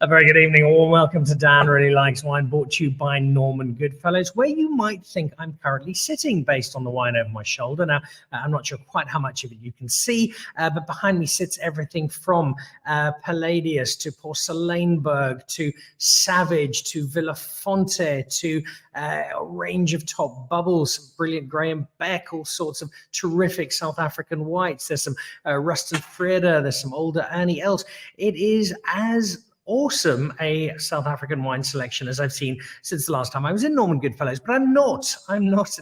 A very good evening, all. Welcome to Dan Really Likes Wine, brought to you by Norman Goodfellows, where you might think I'm currently sitting based on the wine over my shoulder. Now, I'm not sure quite how much of it you can see, but behind me sits everything from Palladius to Porcellainberg to Savage to Villafonte to a range of top bubbles, brilliant Graham Beck, all sorts of terrific South African whites. There's some Rusted Freda, there's some older Ernie Els. It is as awesome a South African wine selection as I've seen since the last time I was in Norman Goodfellows, but I'm not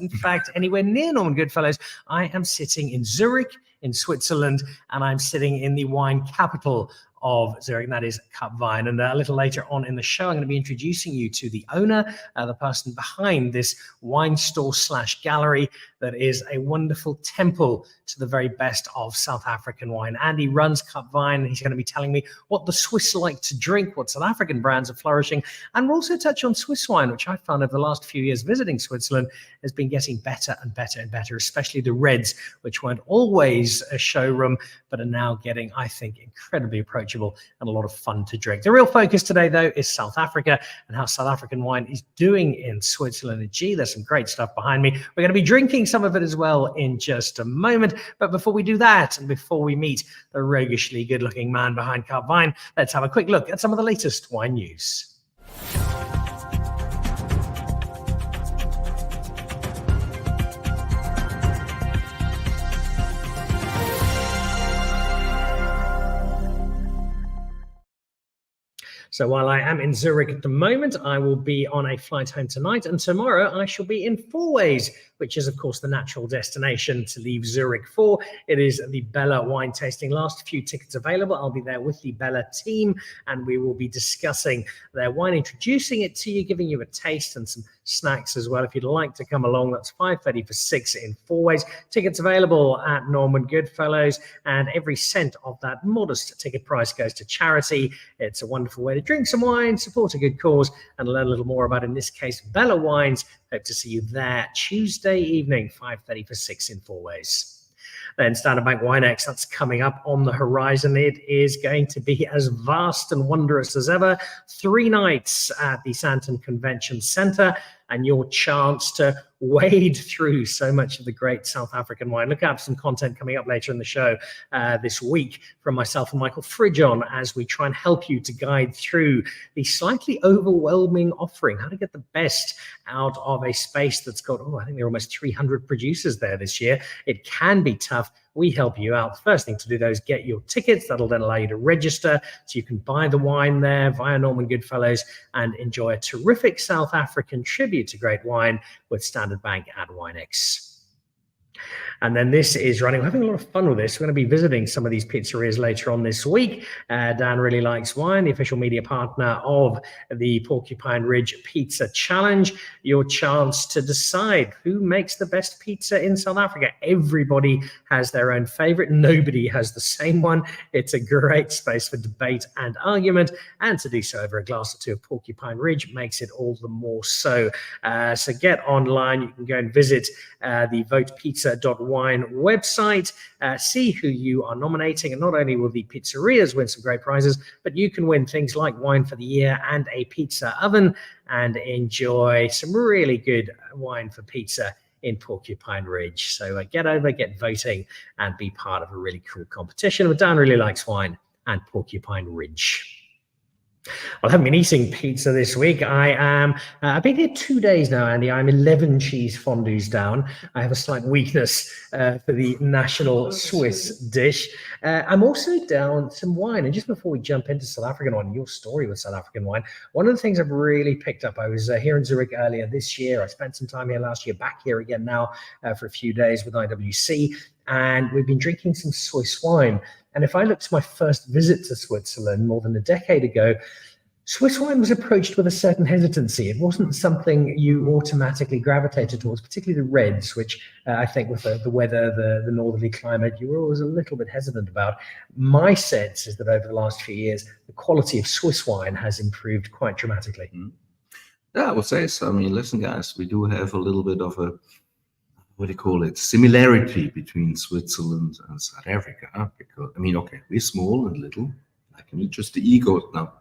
in fact anywhere near Norman Goodfellows. I am sitting in Zurich in Switzerland, and I'm sitting in the wine capital of Zurich, and that is Kapweine. And a little later on in the show, I'm going to be introducing you to the owner, the person behind this wine store / gallery that is a wonderful temple to the very best of South African wine. Andy runs Kapweine. He's going to be telling me what the Swiss like to drink, what South African brands are flourishing, and we'll also touch on Swiss wine, which I found over the last few years visiting Switzerland has been getting better and better and better, especially the reds, which weren't always a showroom, but are now getting, I think, incredibly approachable and a lot of fun to drink. The real focus today, though, is South Africa and how South African wine is doing in Switzerland. And gee, there's some great stuff behind me. We're going to be drinking some of it as well in just a moment. But before we do that, and before we meet the roguishly good-looking man behind Kapweine, let's have a quick look at some of the latest wine news. So while I am in Zurich at the moment, I will be on a flight home tonight, and tomorrow I shall be in Fourways, which is, of course, the natural destination to leave Zurich for. It is the Bella wine tasting. Last few tickets available. I'll be there with the Bella team, and we will be discussing their wine, introducing it to you, giving you a taste and some snacks as well. If you'd like to come along, that's $5.30 for 6 in Fourways. Tickets available at Norman Goodfellows, and every cent of that modest ticket price goes to charity. It's a wonderful way to drink some wine, support a good cause, and learn a little more about, in this case, Bella Wines. Hope to see you there Tuesday evening, 5:30 for 6 in Fourways. Then Standard Bank WineX, that's coming up on the horizon. It is going to be as vast and wondrous as ever. 3 nights at the Santon Convention Centre, and your chance to wade through so much of the great South African wine. Look out for some content coming up later in the show this week from myself and Michael Fridjon as we try and help you to guide through the slightly overwhelming offering, how to get the best out of a space that's got, I think there are almost 300 producers there this year. It can be tough. We help you out. The first thing to do, though, is get your tickets. That'll then allow you to register so you can buy the wine there via Norman Goodfellows and enjoy a terrific South African tribute to great wine with Standard Bank at WineX. And then this is running. We're having a lot of fun with this. We're going to be visiting some of these pizzerias later on this week. Dan Really Likes Wine, the official media partner of the Porcupine Ridge Pizza Challenge. Your chance to decide who makes the best pizza in South Africa. Everybody has their own favorite. Nobody has the same one. It's a great space for debate and argument. And to do so over a glass or two of Porcupine Ridge makes it all the more so. So get online. You can go and visit the votepizza.wine website, see who you are nominating, and not only will the pizzerias win some great prizes, but you can win things like wine for the year and a pizza oven and enjoy some really good wine for pizza in Porcupine Ridge. So get over, get voting, and be part of a really cool competition with Dan Really Likes Wine and Porcupine Ridge. Well, I haven't been eating pizza this week. I've been here 2 days now, Andy. I'm 11 cheese fondues down. I have a slight weakness for the national Swiss dish. I'm also down some wine. And just before we jump into South African wine, your story with South African wine, one of the things I've really picked up, I was here in Zurich earlier this year. I spent some time here last year, back here again now for a few days with IWC. And we've been drinking some Swiss wine. And if I look to my first visit to Switzerland more than a decade ago, Swiss wine was approached with a certain hesitancy. It wasn't something you automatically gravitated towards, particularly the reds, which I think with the weather, the northerly climate, you were always a little bit hesitant about. My sense is that over the last few years, the quality of Swiss wine has improved quite dramatically. Yeah, I would say so. I mean, listen, guys, we do have a little bit of a, what do you call it, similarity between Switzerland and South Africa. Because, I mean, okay, we're small and little, like me, just the ego now.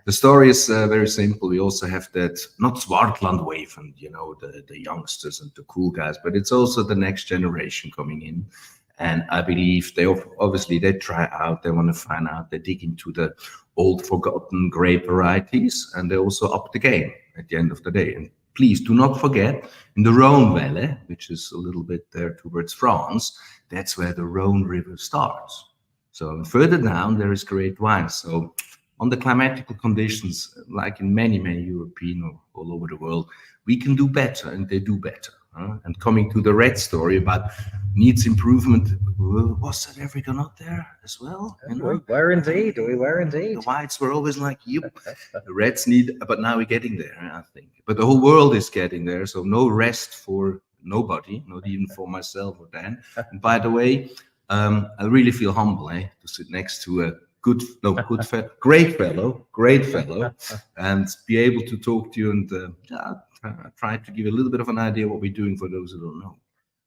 The story is very simple. We also have that, not Swartland wave and, the youngsters and the cool guys, but it's also the next generation coming in. And I believe they try out, they want to find out, they dig into the old forgotten grape varieties, and they also up the game at the end of the day. And please do not forget, in the Rhone Valley, which is a little bit there towards France, that's where the Rhone River starts. So further down, there is great wine. So on the climatical conditions, like in many, many European or all over the world, we can do better, and they do better. And coming to the red story about needs improvement, was South Africa not there as well? We were indeed. The whites were always like, yep, the reds need, but now we're getting there, I think. But the whole world is getting there, so no rest for nobody, not even for myself or Dan. And by the way, I really feel humble to sit next to a great fellow, and be able to talk to you and try to give a little bit of an idea what we're doing for those who don't know.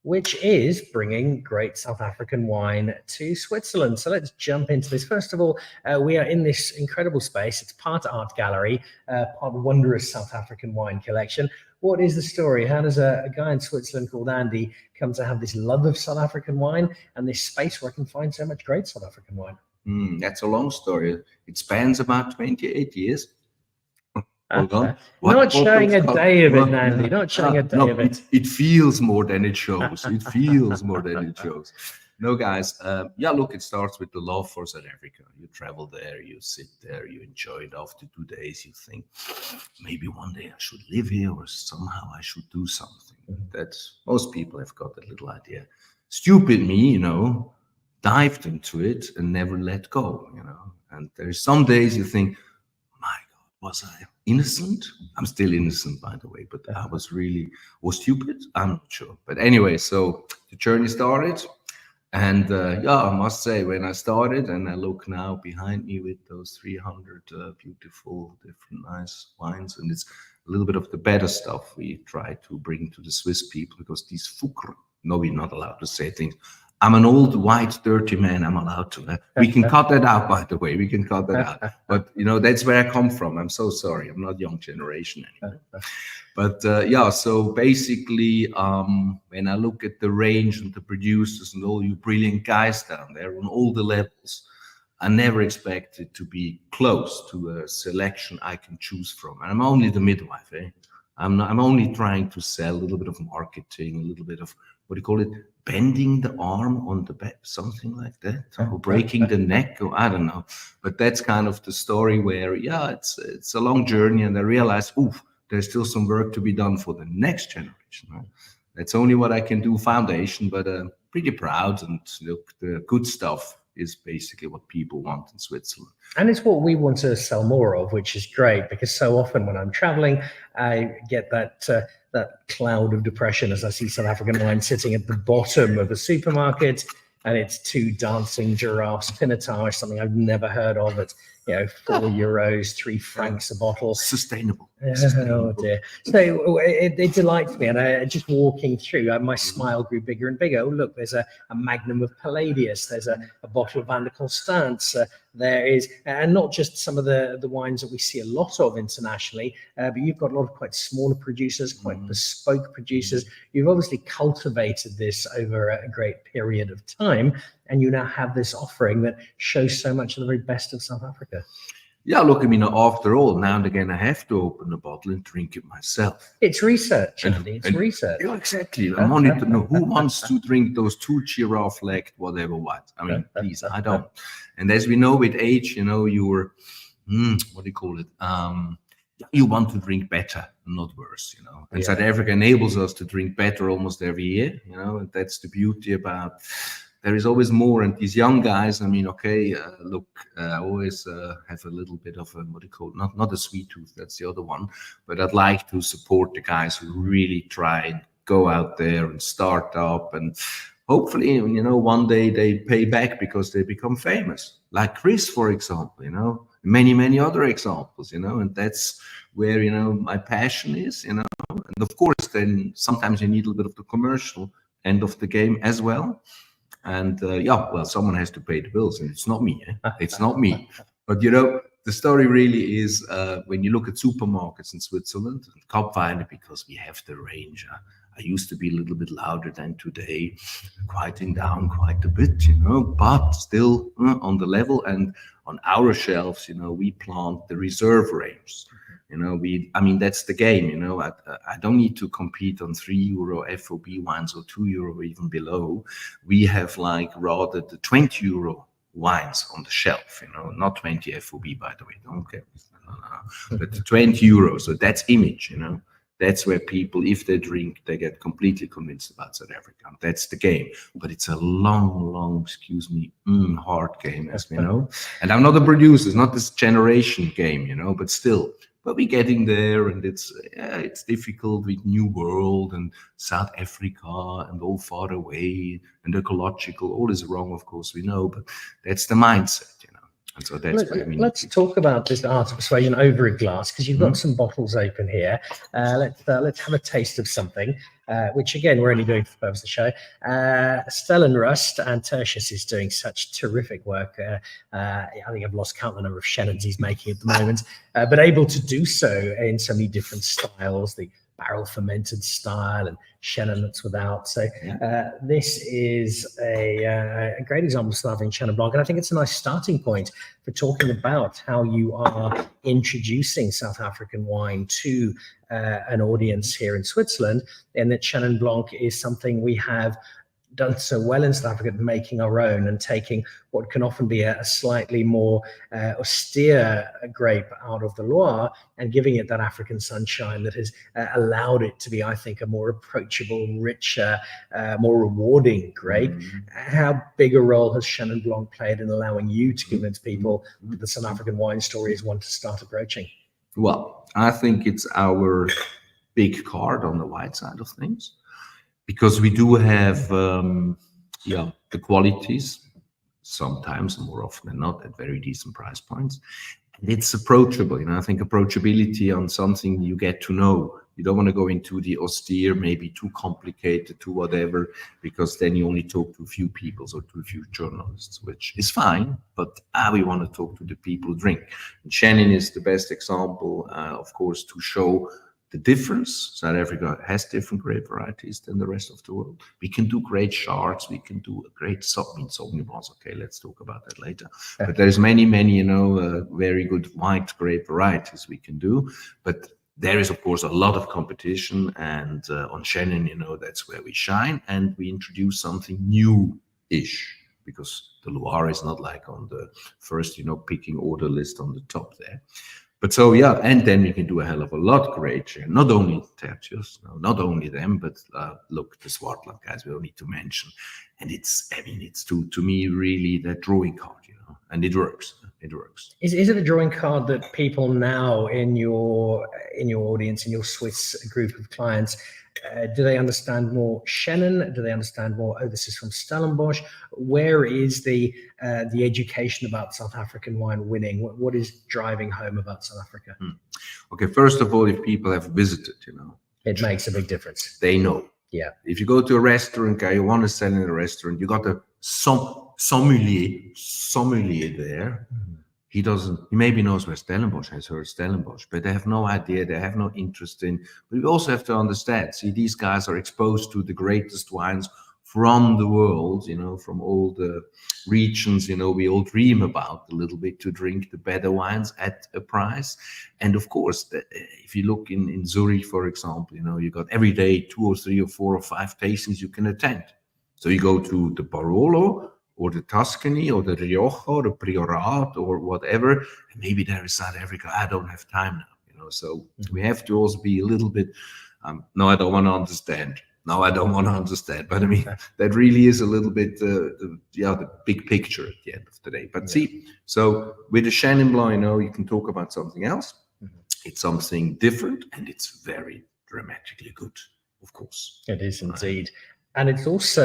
Which is bringing great South African wine to Switzerland. So let's jump into this. First of all, we are in this incredible space. It's part art gallery, part wondrous South African wine collection. What is the story? How does a guy in Switzerland called Andy come to have this love of South African wine and this space where I can find so much great South African wine? That's a long story. It spans about 28 years. Not showing a day of it, Andy. Not showing a day of it. It feels more than it shows. It feels more than it shows. No, guys. Look, it starts with the love for South Africa. You travel there, you sit there, you enjoy it. After 2 days, you think maybe one day I should live here, or somehow I should do something. That most people have got that little idea. Stupid me, dived into it and never let go. And there's some days you think, my God, was I innocent? I'm still innocent, by the way, but I was stupid? I'm not sure. But anyway, so the journey started. And I must say, when I started, and I look now behind me with those 300 beautiful, different, nice wines, and it's a little bit of the better stuff we try to bring to the Swiss people, because these Fukr, no, we're not allowed to say things. I'm an old, white, dirty man. I'm allowed to. We can cut that out, by the way. We can cut that out. But, that's where I come from. I'm so sorry. I'm not young generation anymore. But, so basically, when I look at the range and the producers and all you brilliant guys down there on all the levels, I never expected to be close to a selection I can choose from. And I'm only the midwife. I'm only trying to sell a little bit of marketing, a little bit of, what do you call it? Bending the arm on the back, something like that, or breaking the neck, or I don't know. But that's kind of the story where, it's a long journey, and I realized, there's still some work to be done for the next generation. Right? That's only what I can do, foundation, but pretty proud. And look, the good stuff is basically what people want in Switzerland. And it's what we want to sell more of, which is great, because so often when I'm traveling, I get that cloud of depression as I see South African wine sitting at the bottom of a supermarket, and it's 2 dancing giraffes, Pinotage, something I've never heard of at €4, 3 francs a bottle. Sustainable. Oh dear. So it delights me, and just walking through, my smile grew bigger and bigger. Oh look, there's a Magnum of Palladius, there's a bottle of Van der Constance, there is, and not just some of the wines that we see a lot of internationally, but you've got a lot of quite smaller producers, quite bespoke producers. You've obviously cultivated this over a great period of time, and you now have this offering that shows so much of the very best of South Africa. Yeah, look, after all, now and again, I have to open a bottle and drink it myself. It's research, Andy. It's research. Yeah, exactly. I wanted to know who wants to drink those 2 giraffe-legged, whatever what. Please, I don't. And as we know, with age, you're, what do you call it? You want to drink better, not worse, And South Africa enables us to drink better almost every year, and that's the beauty about. There is always more, and these young guys, look, I always have a little bit of a, what do you call it, not a sweet tooth, that's the other one, but I'd like to support the guys who really try and go out there and start up, and hopefully, one day they pay back because they become famous, like Chris, for example, many, many other examples, and that's where, my passion is, and of course, then sometimes you need a little bit of the commercial end of the game as well. And someone has to pay the bills, and it's not me. It's not me. But the story really is when you look at supermarkets in Switzerland, Kapweine, because we have the range. I used to be a little bit louder than today, quieting down quite a bit, but still on the level. And on our shelves, we plant the reserve range. That's the game. I don't need to compete on €3 FOB wines or €2 even below. We have rather the €20 wines on the shelf, not 20 FOB, by the way, don't get me. No. But the €20, so that's image, That's where people, if they drink, they get completely convinced about South Africa. That's the game. But it's a long, hard game, as we know. And I'm not a producer, it's not this generation game, but still. But we're getting there, and it's difficult with New World and South Africa and all far away and ecological. All is wrong, of course, we know, but that's the mindset, And so that's let's talk about this art of persuasion over a glass, because you've got some bottles open here. Let's have a taste of something, which again we're only doing for the purpose of the show. Stellenrust and Tertius is doing such terrific work. I think I've lost count the number of Shannons he's making at the moment, but able to do so in so many different styles. The barrel fermented style and Shannon that's without. So this is a great example of Slavic Chenin Blanc, and I think it's a nice starting point for talking about how you are introducing South African wine to an audience here in Switzerland, and that Chenin Blanc is something we have done so well in South Africa, making our own and taking what can often be a slightly more austere grape out of the Loire and giving it that African sunshine that has allowed it to be, I think, a more approachable, richer, more rewarding grape. How big a role has Chenin Blanc played in allowing you to convince people that the South African wine story is one to start approaching? Well, I think it's our big card on the white side of things, because we do have the qualities, sometimes, more often than not, at very decent price points. And it's approachable. I think approachability on something you get to know. You don't want to go into the austere, maybe too complicated, to whatever, because then you only talk to a few people or to a few journalists, which is fine, but we want to talk to the people who drink. And Chenin is the best example, of course, to show the difference. South Africa has different grape varieties than the rest of the world. We can do great Chards. We can do a great Sauvignon Blancs. Okay, let's talk about that later. But there's many, very good white grape varieties we can do. But there is, of course, a lot of competition. And on Chenin, that's where we shine. And we introduce something new-ish, because the Loire is not like on the first, picking order list on the top there. But so, and then you can do a hell of a lot great. Not only Tertius, not only them, but look, the Swartland guys we don't need to mention. And it's to me really that drawing card, and it works. It works. Is it a drawing card that people now in your audience, in your Swiss group of clients, do they understand more Chenin? Do they understand more, this is from Stellenbosch? Where is the education about South African wine winning? What is driving home about South Africa? Okay, first of all, if people have visited, it makes a big difference. They know. Yeah. If you go to a restaurant, you want to sell in a restaurant, you got a sommelier there. He maybe knows where Stellenbosch has heard Stellenbosch, but they have no idea, they have no interest in. But we also have to understand, these guys are exposed to the greatest wines from the world, from all the regions, we all dream about a little bit, to drink the better wines at a price. And of course, if you look in Zurich, for example, you got every day 2 or 3 or 4 or 5 tastings you can attend. So you go to the Barolo, or the Tuscany, or the Rioja, or the Priorat, or whatever. And maybe there is South Africa. I don't have time now, So we have to also be a little bit, no, I don't want to understand. No, I don't want to understand. But that really is a little bit, the big picture at the end of the day. But see, so with the Chenin Blanc, you can talk about something else. It's something different, and it's very dramatically good, of course. It is indeed. And it's also,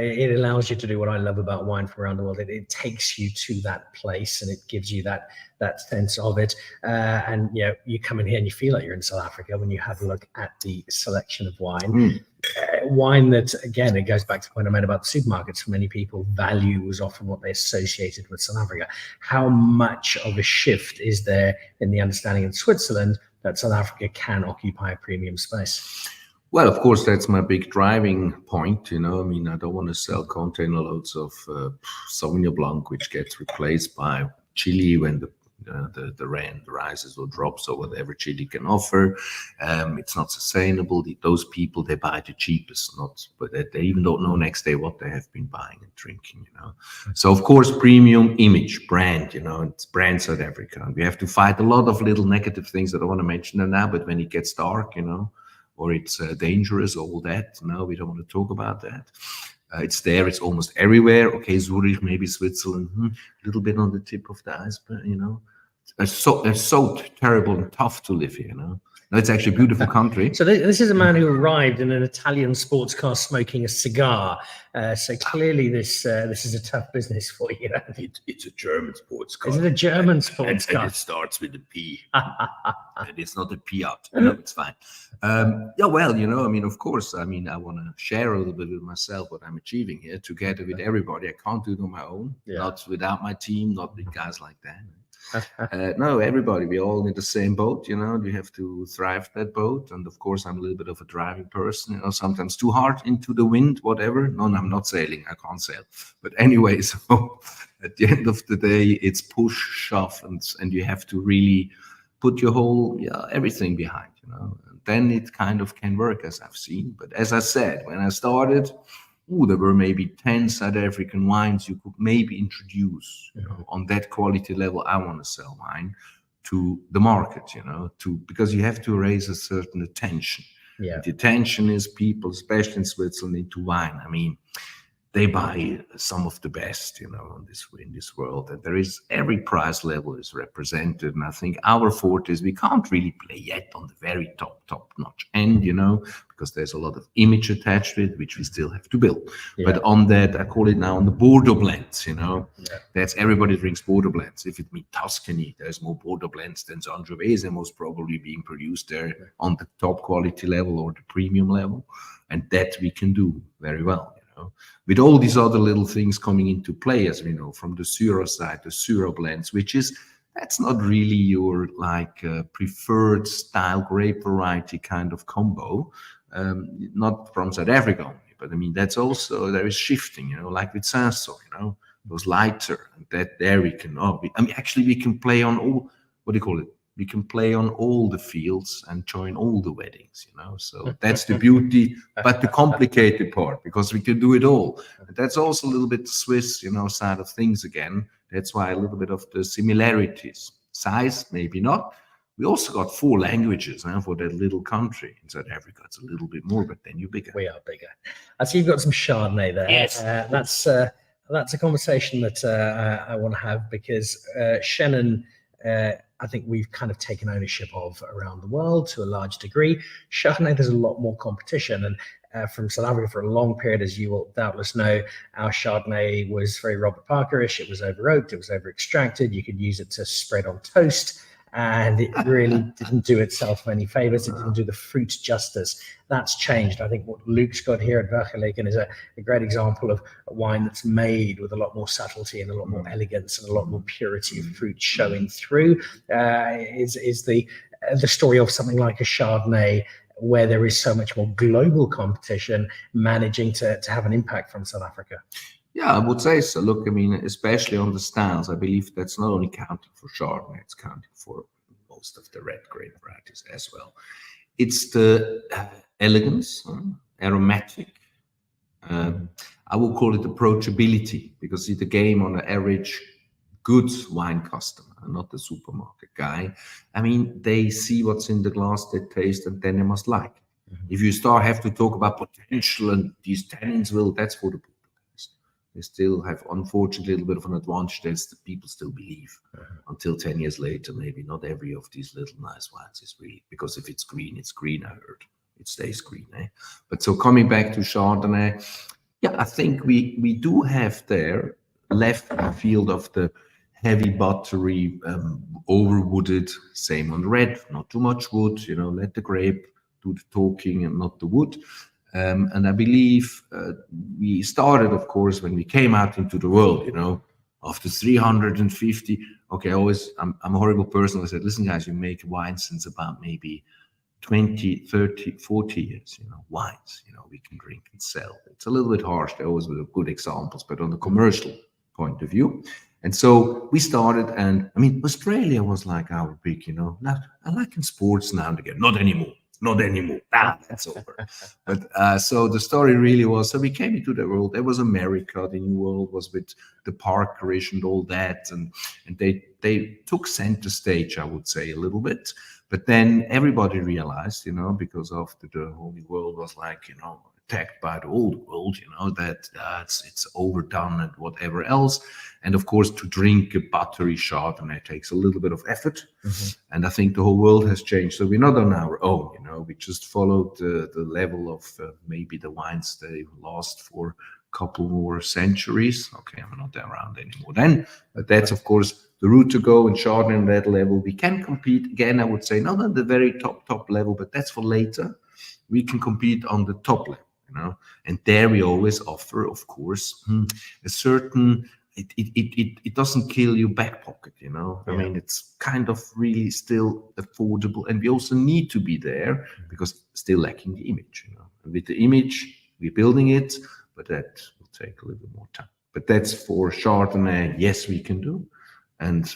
it allows you to do what I love about wine from around the world. It takes you to that place and it gives you that sense of it. And, you come in here and you feel like you're in South Africa when you have a look at the selection of wine. Wine that, again, it goes back to the point I made about the supermarkets. For many people, value is often what they associated with South Africa. How much of a shift is there in the understanding in Switzerland that South Africa can occupy a premium space? Well, of course, that's my big driving point. I don't want to sell container loads of Sauvignon Blanc, which gets replaced by chili when the rand rises or drops or whatever chili can offer. It's not sustainable. Those people, they buy the cheapest, but they even don't know next day what they have been buying and drinking. So, of course, premium image, brand. It's brand South Africa. And we have to fight a lot of little negative things that I don't want to mention now. But when it gets dark, or it's dangerous, all that. No, we don't want to talk about that. It's there. It's almost everywhere. Okay, Zurich, maybe Switzerland, a little bit on the tip of the iceberg. It's so terrible and tough to live here. No, it's actually a beautiful country. So this is a man who arrived in an Italian sports car smoking a cigar. So clearly this is a tough business for you. It's a German sports car. Is it a German sports car? And it starts with a P. And it's not a Fiat. It's fine. Of course, I want to share a little bit with myself what I'm achieving here together with everybody. I can't do it on my own, not without my team, not with guys like that. No, everybody, we're all in the same boat, we have to thrive that boat. And of course, I'm a little bit of a driving person, sometimes too hard into the wind, whatever. No, I'm not sailing. I can't sail. But anyway, so at the end of the day, it's push, shove, and you have to really put your whole, everything behind, And then it kind of can work, as I've seen. But as I said, when I started, there were maybe 10 South African wines you could maybe introduce, on that quality level. I want to sell wine to the market, because you have to raise a certain attention. The attention is people, especially in Switzerland, into wine. They buy some of the best, in this world, and there is every price level is represented. And I think our forte is we can't really play yet on the very top notch end, because there's a lot of image attached to it, which we still have to build. But on that, I call it now on the Bordeaux blends, that's everybody drinks Bordeaux blends. If it means Tuscany, there's more Bordeaux blends than Sangiovese, most probably being produced there on the top quality level or the premium level, and that we can do very well. With all these other little things coming into play, as we know, from the Syrah side, the Syrah blends, that's not really your preferred style grape variety kind of combo, not from South Africa only, but that's also, there is shifting, like with Sanso, those lighter, and that there we can, actually we can play on all, what do you call it? We can play on all the fields and join all the weddings, So that's the beauty, but the complicated part, because we can do it all. And that's also a little bit Swiss, side of things again. That's why a little bit of the similarities. Size, maybe not. We also got 4 languages for that little country. In South Africa, it's a little bit more, but then you're bigger. We are bigger. I see you've got some Chardonnay there. Yes. That's a conversation that I want to have, because Chenin, I think we've kind of taken ownership of around the world to a large degree. Chardonnay, there's a lot more competition. And from South Africa for a long period, as you will doubtless know, our Chardonnay was very Robert Parker-ish. It was over-oaked, it was over-extracted. You could use it to spread on toast. And it really didn't do itself any favors. It didn't do the fruit justice. That's changed. I think what Luke's got here at Vergelegen is a great example of a wine that's made with a lot more subtlety and a lot more elegance and a lot more purity of fruit showing through. Is the story of something like a Chardonnay, where there is so much more global competition, managing to have an impact from South Africa. Yeah, I would say so. Look, especially on the styles, I believe that's not only counting for Chardonnay, it's counting for most of the red grape varieties as well. It's the elegance, aromatic. I will call it approachability, because see, the game on an average good wine customer, not the supermarket guy, they see what's in the glass, they taste, and then they must like it. If you have to talk about potential and these tannins, that's for the they still have, unfortunately, a little bit of an advantage that people still believe until 10 years later. Maybe not every of these little nice wines is really, because if it's green, I heard. it stays green. But so coming back to Chardonnay, yeah, I think we do have there left the field of the heavy buttery, overwooded. Same on red, not too much wood. Let the grape do the talking and not the wood. And I believe we started, of course, when we came out into the world. After 350. Okay, I'm a horrible person. I said, listen, guys, you make wine since about maybe 20, 30, 40 years, wines, we can drink and sell. It's a little bit harsh. There always were good examples, but on the commercial point of view. And so we started, and I mean, Australia was like our big, now I like in sports now and again, not anymore. That's over. But so the story really was, so we came into the world. There was America, the new world was with the Parkerish and all that. And they took center stage, I would say, a little bit. But then everybody realized, because after the whole new world was like, attacked by the old world, that it's overdone and whatever else. And of course, to drink a buttery Chardonnay takes a little bit of effort. Mm-hmm. And I think the whole world has changed. So we're not on our own, we just followed the level of maybe the wines they last for a couple more centuries. Okay, I'm not around anymore then, but that's of course the route to go. And Chardonnay on that level, we can compete again, I would say, not on the very top level, but that's for later. We can compete on the top level. And there we always offer, of course, a certain, it doesn't kill your back pocket, Yeah. I mean, it's kind of really still affordable. And we also need to be there because still lacking the image, And with the image, we're building it, but that will take a little bit more time. But that's for Chardonnay, yes, we can do. And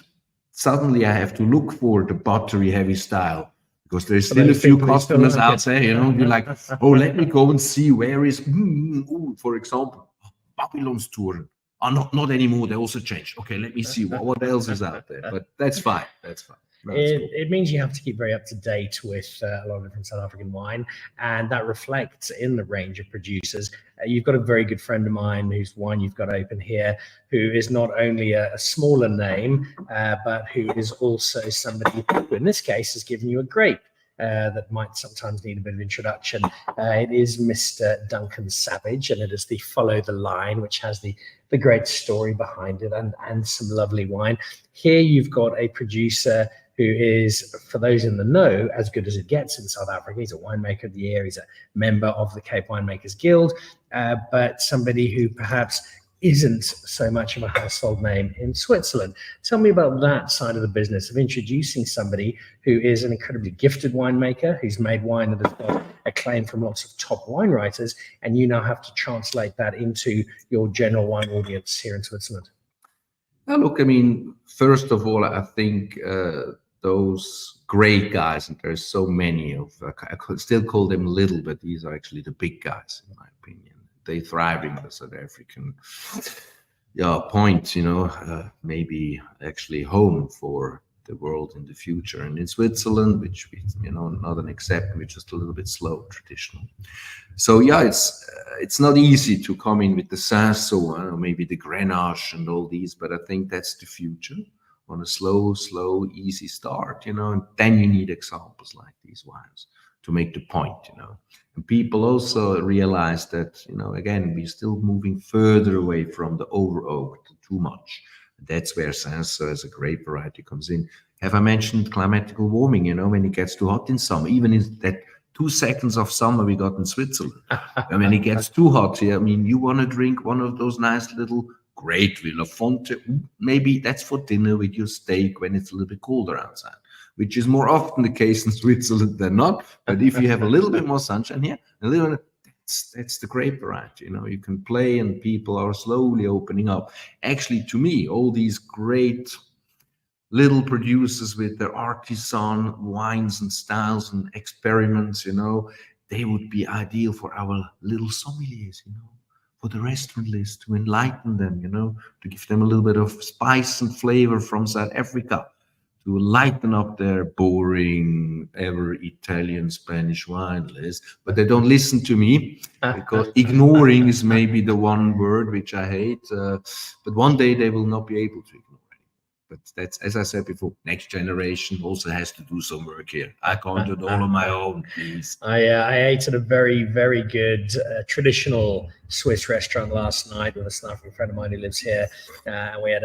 suddenly I have to look for the buttery heavy style. Because there's still a few customers out there, you're like, oh, let me go and see where is, for example, Babylon's Tour. Not anymore. They also changed. Okay, let me see what else is out there. But that's fine. That's fine. It means you have to keep very up to date with a lot of different South African wine, and that reflects in the range of producers. You've got a very good friend of mine whose wine you've got open here, who is not only a smaller name, but who is also somebody who, in this case, has given you a grape that might sometimes need a bit of introduction. It is Mr. Duncan Savage, and it is the Follow the Line, which has the great story behind it and some lovely wine. Here you've got a producer who is, for those in the know, as good as it gets in South Africa. He's a winemaker of the year. He's a member of the Cape Winemakers Guild, but somebody who perhaps isn't so much of a household name in Switzerland. Tell me about that side of the business of introducing somebody who is an incredibly gifted winemaker, who's made wine that has got acclaim from lots of top wine writers, and you now have to translate that into your general wine audience here in Switzerland. Now, look, I mean, first of all, I think those great guys, and there's so many of, I could still call them little, but these are actually the big guys, in my opinion. They thrive in the South African point, maybe actually home for the world in the future. And in Switzerland, which we, not an exception, we're just a little bit slow, traditional. So yeah, it's not easy to come in with the Cinsault, or maybe the Grenache and all these, but I think that's the future. On a slow, easy start, and then you need examples like these wines to make the point, And people also realize that, again, we're still moving further away from the over-oak too much. That's where Cinsault as a grape variety comes in. Have I mentioned climatical warming, when it gets too hot in summer, even in that 2 seconds of summer we got in Switzerland. When it gets too hot here, I mean, you want to drink one of those nice little great Villa Fonte, maybe that's for dinner with your steak when it's a little bit colder outside, which is more often the case in Switzerland than not. But if you have a little bit more sunshine here, that's the grape variety. You can play, and people are slowly opening up. Actually, to me, all these great little producers with their artisan wines and styles and experiments, they would be ideal for our little sommeliers, for the restaurant list, to enlighten them, to give them a little bit of spice and flavor from South Africa, to lighten up their boring, ever Italian, Spanish wine list. But they don't listen to me, because ignoring is maybe the one word which I hate. But one day they will not be able to ignore it. But that's, as I said before, next generation also has to do some work here. I can't do it all on my own, please. I ate at a very, very good traditional Swiss restaurant last night with a South African friend of mine who lives here. And we had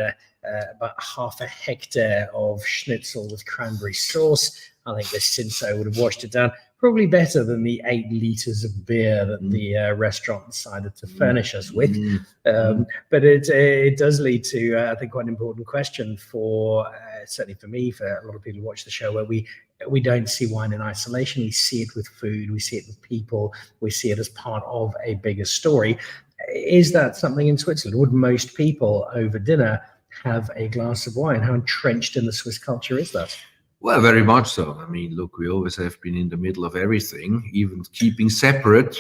about half a hectare of schnitzel with cranberry sauce. I think the Cinso would have washed it down. Probably better than the 8 liters of beer that the restaurant decided to furnish us with. But it does lead to, I think, quite an important question for, certainly for me, for a lot of people who watch the show, where we don't see wine in isolation. We see it with food, we see it with people, we see it as part of a bigger story. Is that something in Switzerland? Would most people over dinner have a glass of wine? How entrenched in the Swiss culture is that? Well, very much so. I mean, look, we always have been in the middle of everything, even keeping separate,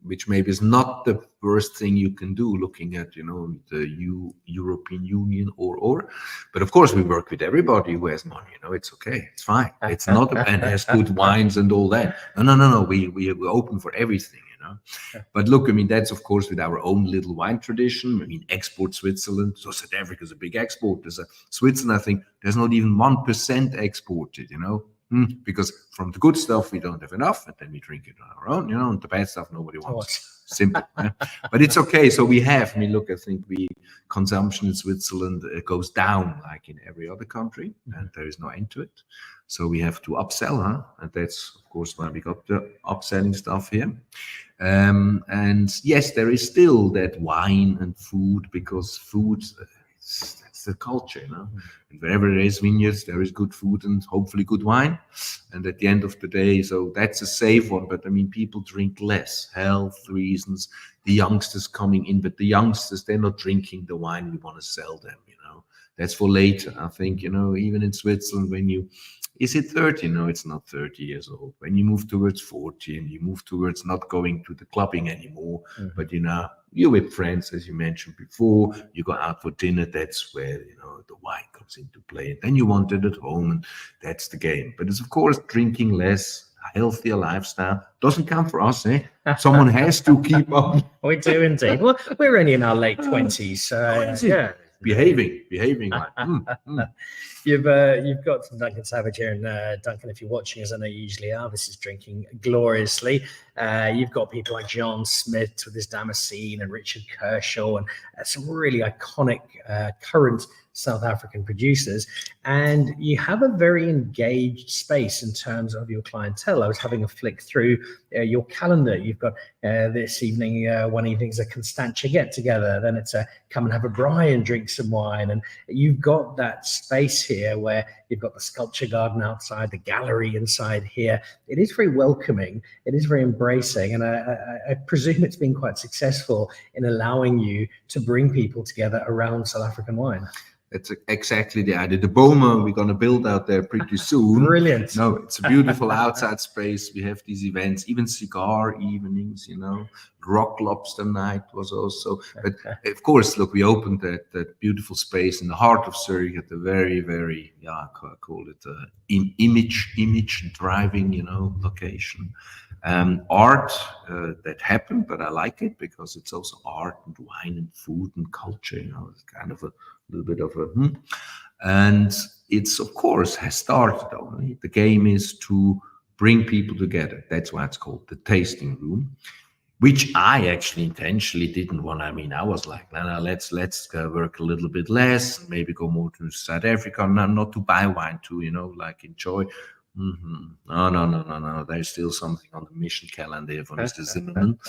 which maybe is not the worst thing you can do, looking at, the European Union or. But of course, we work with everybody who has money. It's okay. It's fine. It's not, and has good wines and all that. No. We're open for everything. But look, I mean, that's of course with our own little wine tradition. I mean, export Switzerland. So South Africa is a big exporter. Switzerland, I think there's not even 1% exported, because from the good stuff we don't have enough, and then we drink it on our own, and the bad stuff nobody wants. Simple. But it's okay. So we have, I mean, look, I think consumption in Switzerland goes down like in every other country, and there is no end to it. So we have to upsell, and that's of course why we got the upselling stuff here. And yes, there is still that wine and food, because food, that's the culture, And wherever there is vineyards, there is good food and hopefully good wine. And at the end of the day, so that's a safe one. But I mean, people drink less, health reasons, the youngsters coming in, but the youngsters, they're not drinking the wine we want to sell them, That's for later. I think, even in Switzerland, is it 30? No, it's not 30 years old. When you move towards 40 and you move towards not going to the clubbing anymore, but you're with friends, as you mentioned before, you go out for dinner, that's where, the wine comes into play. And then you want it at home, and that's the game. But it's, of course, drinking less, a healthier lifestyle. Doesn't come for us, eh? Someone has to keep up. We do indeed. Well, we're only in our late 20s, so yeah. Behaving like. You've got some Duncan Savage here, and Duncan, if you're watching, as I know you usually are, this is drinking gloriously. You've got people like John Smith with his Damascene and Richard Kershaw, and some really iconic current South African producers, and you have a very engaged space in terms of your clientele. I was having a flick through your calendar. You've got this evening, one evening's a Constantia get together, then it's a come and have a braai and drink some wine, and you've got that space here where you've got the sculpture garden outside, the gallery inside here. It is very welcoming, it is very embracing, and I presume it's been quite successful in allowing you to bring people together around South African wine. That's exactly the idea. The Boma we're going to build out there pretty soon. Brilliant. No, it's a beautiful outside space. We have these events, even cigar evenings, Rock Lobster Night was also. But of course, look, we opened that beautiful space in the heart of Zurich at the very, very, I call it image driving, location. Art that happened, but I like it because it's also art and wine and food and culture. It's kind of a little bit of and it's of course has started only. The game is to bring people together. That's why it's called the tasting room, which I actually intentionally didn't want. I mean, I was like, no, let's work a little bit less, maybe go more to South Africa, not to buy wine, to like enjoy. No. There's still something on the mission calendar for Mr. Zimmerman,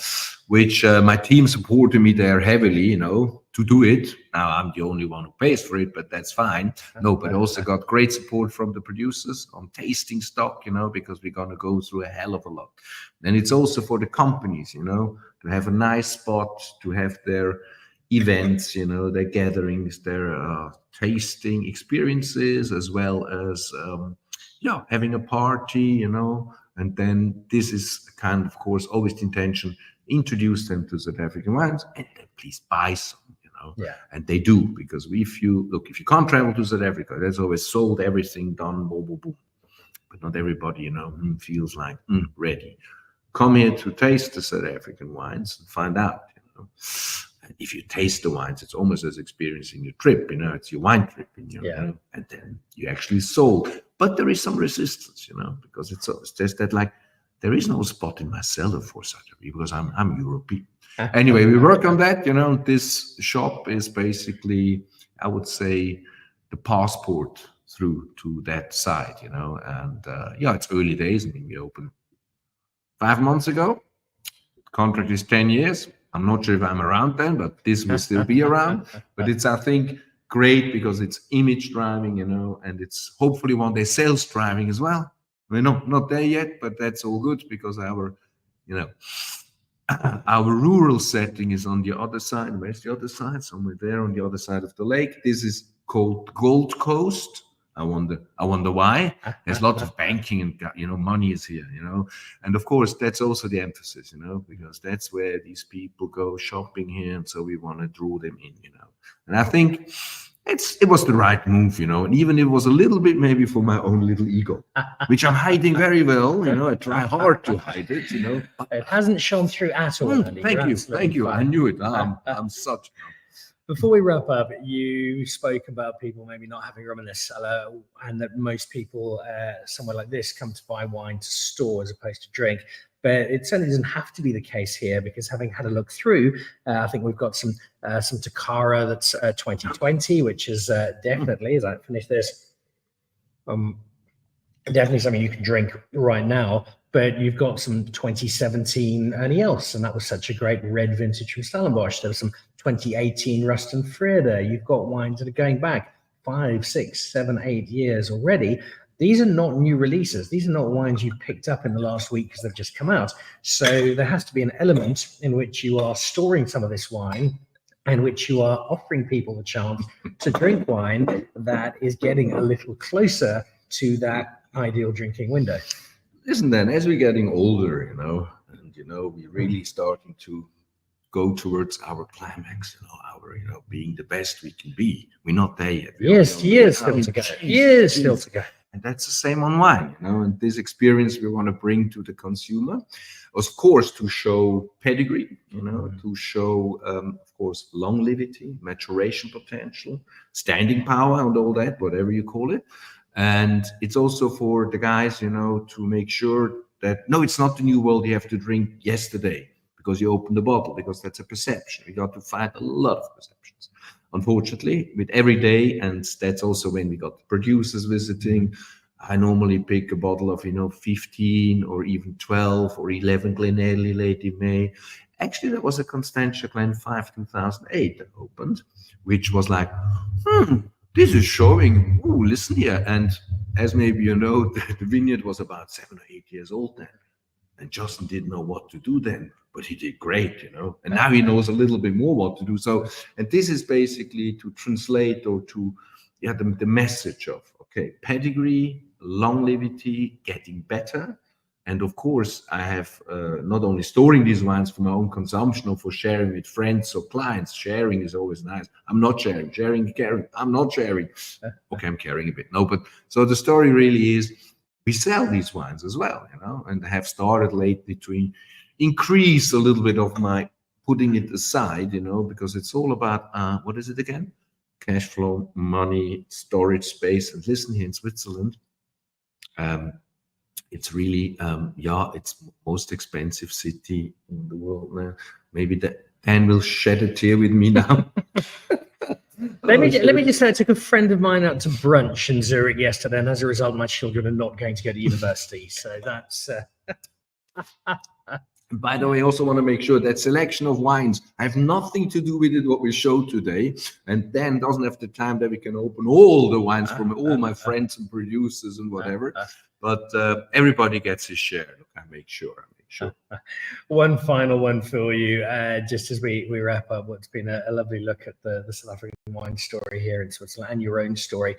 which my team supported me there heavily, to do it. Now I'm the only one who pays for it, but that's fine. No, but also got great support from the producers on tasting stock, because we're going to go through a hell of a lot. And it's also for the companies, to have a nice spot, to have their events, their gatherings, their tasting experiences, as well as having a party, and then this is kind of course, always the intention, introduce them to South African wines, and then please buy some, and they do, because if you can't travel to South Africa, there's always sold, everything done, boom, but not everybody, feels like ready. Come here to taste the South African wines and find out, if you taste the wines, it's almost as experiencing your trip, it's your wine trip, and then you actually sold. But there is some resistance, because it's just that, like, there is no spot in my cellar for such a beer because I'm European. Anyway, we work on that. This shop is basically, I would say, the passport through to that side, and it's early days. I mean, we opened 5 months ago. Contract is 10 years. I'm not sure if I'm around then, but this will still be around. But it's, I think, great because it's image driving, and it's hopefully one day sales driving as well. We're not there yet, but that's all good because our rural setting is on the other side. Where's the other side? Somewhere there on the other side of the lake. This is called Gold Coast. I wonder why. There's lots of banking and money is here, and of course that's also the emphasis, because that's where these people go shopping here, and so we want to draw them in, and I think it was the right move, and even it was a little bit maybe for my own little ego, which I'm hiding very well, I try hard to hide it, It hasn't shown through at all. Thank you. I knew it. I'm such. Before we wrap up, you spoke about people maybe not having rum in their cellar, and that most people somewhere like this come to buy wine to store as opposed to drink. But it certainly doesn't have to be the case here, because having had a look through, I think we've got some Takara that's 2020, which is definitely, as I finish this, definitely something you can drink right now. But you've got some 2017 Ernie Els, and that was such a great red vintage from Stellenbosch. There was some 2018 Rust and Freda. You've got wines that are going back 5, 6, 7, 8 years already. These are not new releases. These are not wines you picked up in the last week because they've just come out. So there has to be an element in which you are storing some of this wine, in which you are offering people the chance to drink wine that is getting a little closer to that ideal drinking window. Listen, then, as we're getting older, and we're really starting to go towards our climax, our being the best we can be. We're not there yet. Years still to go. Years still to go. And that's the same on wine, and this experience we want to bring to the consumer, of course, to show pedigree, to show, of course, longevity, maturation potential, standing power, and all that, whatever you call it. And it's also for the guys, to make sure that, no, it's not the new world you have to drink yesterday because you open the bottle, because that's a perception. We got to fight a lot of perceptions, unfortunately, with every day. And that's also when we got the producers visiting. I normally pick a bottle of, 15 or even 12 or 11 Glenelly Lady May. Actually, there was a Constantia Glen 5 2008 that opened, which was like, this is showing, listen here. And as maybe you know, the vineyard was about 7 or 8 years old then. And Justin didn't know what to do then, but he did great, And now he knows a little bit more what to do. So, and this is basically to translate or to, the message of, pedigree, longevity, getting better. And of course, I have not only storing these wines for my own consumption or for sharing with friends or clients. Sharing is always nice. I'm not sharing. Caring. I'm not sharing. Okay, I'm caring a bit. No, but so the story really is we sell these wines as well, and I have started lately to increase a little bit of my putting it aside, because it's all about, what is it again? Cash flow, money, storage space. And listen, here in Switzerland, it's really, it's most expensive city in the world now. Maybe Dan will shed a tear with me now. Let me just say, I took a friend of mine out to brunch in Zurich yesterday, and as a result, my children are not going to go to university. So that's. By the way, I also want to make sure that selection of wines have nothing to do with it, what we show today. And Dan doesn't have the time that we can open all the wines from all my friends and producers and whatever. But everybody gets his share. Look, I make sure. One final one for you, just as we wrap up what's been a lovely look at the South African wine story here in Switzerland and your own story.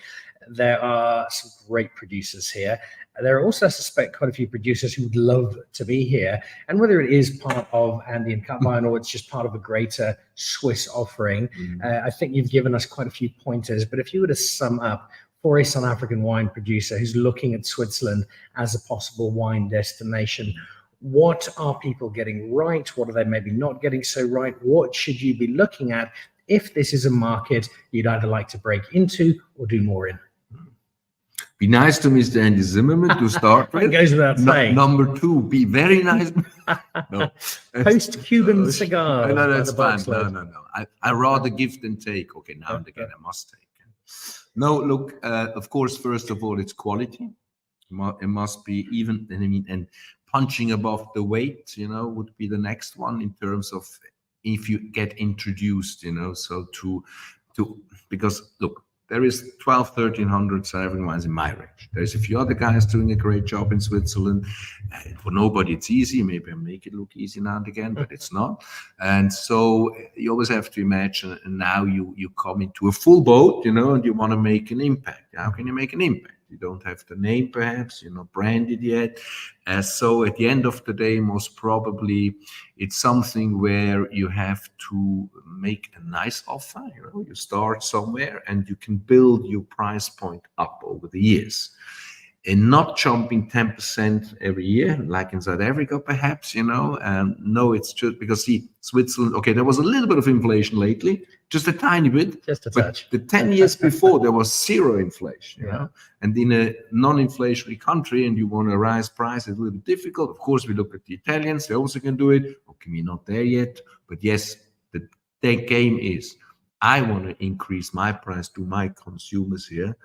There are some great producers here. There are also, I suspect, quite a few producers who would love to be here. And whether it is part of Andy and Kapweine or it's just part of a greater Swiss offering, I think you've given us quite a few pointers. But if you were to sum up for a South African wine producer who's looking at Switzerland as a possible wine destination, What are people getting right? What are they maybe not getting so right? What should you be looking at if this is a market you'd either like to break into or do more in? Be nice to Mr. Andy Zimmerman to start with. It goes without saying. Number two, be very nice. No. Post-Cuban cigars. No, by that's the fine. boxload. No. I rather give than take. Okay, now and again I must take. No, look, of course, first of all, it's quality. It must be even, and punching above the weight, would be the next one in terms of if you get introduced, so because look, there is 12, 1300 South wines in my range. There's a few other guys doing a great job in Switzerland. For nobody, it's easy. Maybe I make it look easy now and again, but it's not. And so you always have to imagine, and now you come into a full boat, and you want to make an impact. How can you make an impact? You don't have the name, perhaps, you're not branded yet. So at the end of the day, most probably, it's something where you have to make a nice offer. You start somewhere and you can build your price point up over the years. And not jumping 10% every year, like in South Africa, perhaps, no, it's just because, see, Switzerland, okay, there was a little bit of inflation lately, just a tiny bit. Just a touch. The 10 years before, there was zero inflation, and in a non-inflationary country, and you want to rise prices, a little bit difficult. Of course, we look at the Italians, they also can do it. Okay, we're not there yet, but yes, the game is, I want to increase my price to my consumers here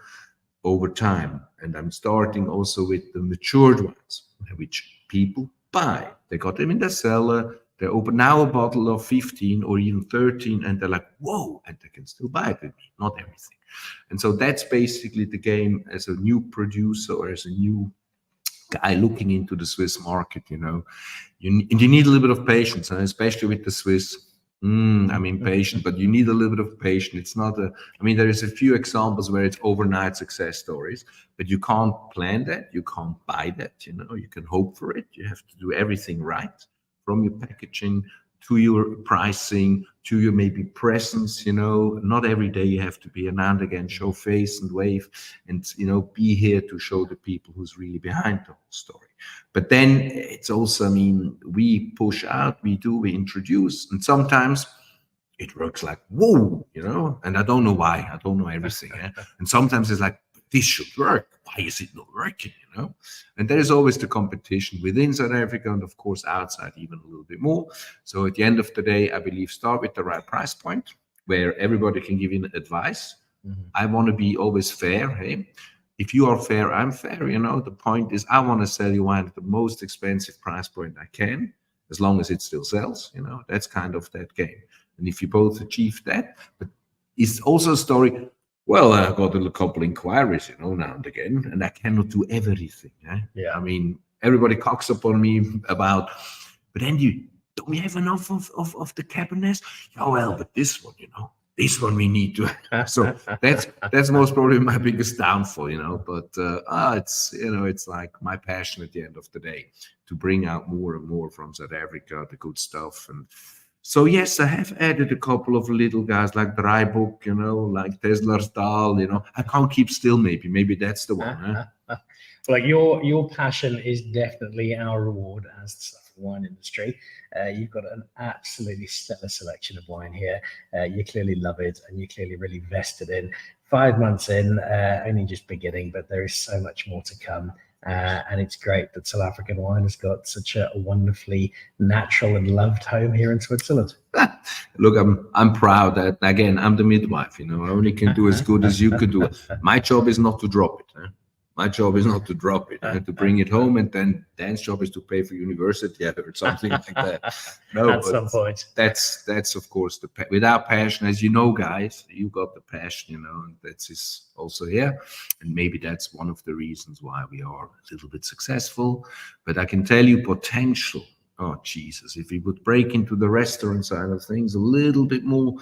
over time. And I'm starting also with the matured ones, which people buy. They got them in their cellar. They open now a bottle of 15 or even 13, and they're like, whoa, and they can still buy it. Not everything. And so that's basically the game as a new producer or as a new guy looking into the Swiss market, you need a little bit of patience, and especially with the Swiss. I'm impatient, but you need a little bit of patience. It's not there is a few examples where it's overnight success stories, but you can't plan that. You can't buy that, you can hope for it. You have to do everything right, from your packaging to your pricing, to your maybe presence, not every day you have to be an and again, show face and wave and, be here to show the people who's really behind the whole story. But then it's also, we push out, we introduce, and sometimes it works like, whoa, and I don't know why, I don't know everything. And sometimes it's like, this should work. Why is it not working, And there is always the competition within South Africa and, of course, outside even a little bit more. So at the end of the day, I believe start with the right price point where everybody can give you advice. I want to be always fair, hey? If you are fair, I'm fair, The point is I want to sell you wine at the most expensive price point I can, as long as it still sells, That's kind of that game. And if you both achieve that, but it's also a story. Well, I got a couple inquiries, now and again, and I cannot do everything. Yeah. Everybody cocks up on me about, but Andy, don't we have enough of the Cabernets? Oh, well, but this one, this one we need to. So that's most probably my biggest downfall, But it's like my passion at the end of the day to bring out more and more from South Africa, the good stuff. And so yes, I have added a couple of little guys like Dreibuch, like Tesla-Stahl, I can't keep still. Maybe that's the one. Like your passion is definitely our reward as the South wine industry. You've got an absolutely stellar selection of wine here. You clearly love it, and you clearly really vested in. 5 months in, only just beginning, but there is so much more to come. And it's great that South African wine has got such a wonderfully natural and loved home here in Switzerland. Look, I'm proud that, again, I'm the midwife. I only can do as good as you can do. My job is not to drop it. My job is not to drop it. I have to bring it home, and then Dan's job is to pay for university or something like that. No, at some point. That's of course without passion, as you know, guys, you got the passion, and that's also here. And maybe that's one of the reasons why we are a little bit successful. But I can tell you, potential. Oh, Jesus, if we would break into the restaurant side of things a little bit more,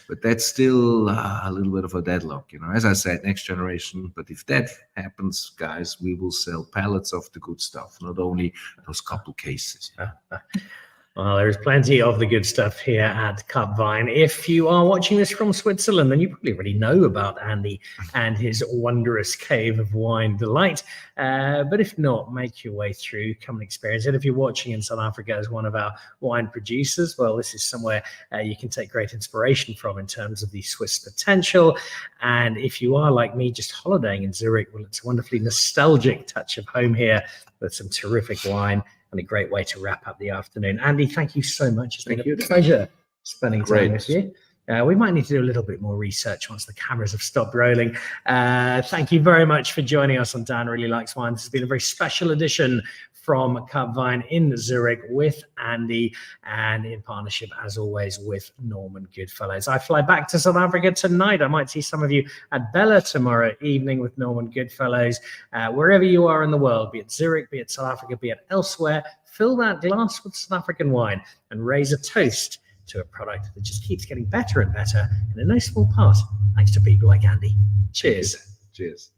but that's still a little bit of a deadlock, as I said, next generation. But if that happens, guys, we will sell pallets of the good stuff, not only those couple cases. Well, there is plenty of the good stuff here at Kapweine. If you are watching this from Switzerland, then you probably already know about Andy and his wondrous cave of wine delight. But if not, make your way through, come and experience it. If you're watching in South Africa as one of our wine producers, well, this is somewhere you can take great inspiration from in terms of the Swiss potential. And if you are like me, just holidaying in Zurich, well, it's a wonderfully nostalgic touch of home here with some terrific wine. And a great way to wrap up the afternoon. Andy, thank you so much. It's been a pleasure spending time with you. We might need to do a little bit more research once the cameras have stopped rolling. Thank you very much for joining us on Dan Really Likes Wine. This has been a very special edition from Kapweine in Zurich with Andy, and in partnership, as always, with Norman Goodfellows. I fly back to South Africa tonight. I might see some of you at Bella tomorrow evening with Norman Goodfellows. Wherever you are in the world, be it Zurich, be it South Africa, be it elsewhere, fill that glass with South African wine and raise a toast to a product that just keeps getting better and better, in a no small part thanks to people like Andy. Cheers. Cheers.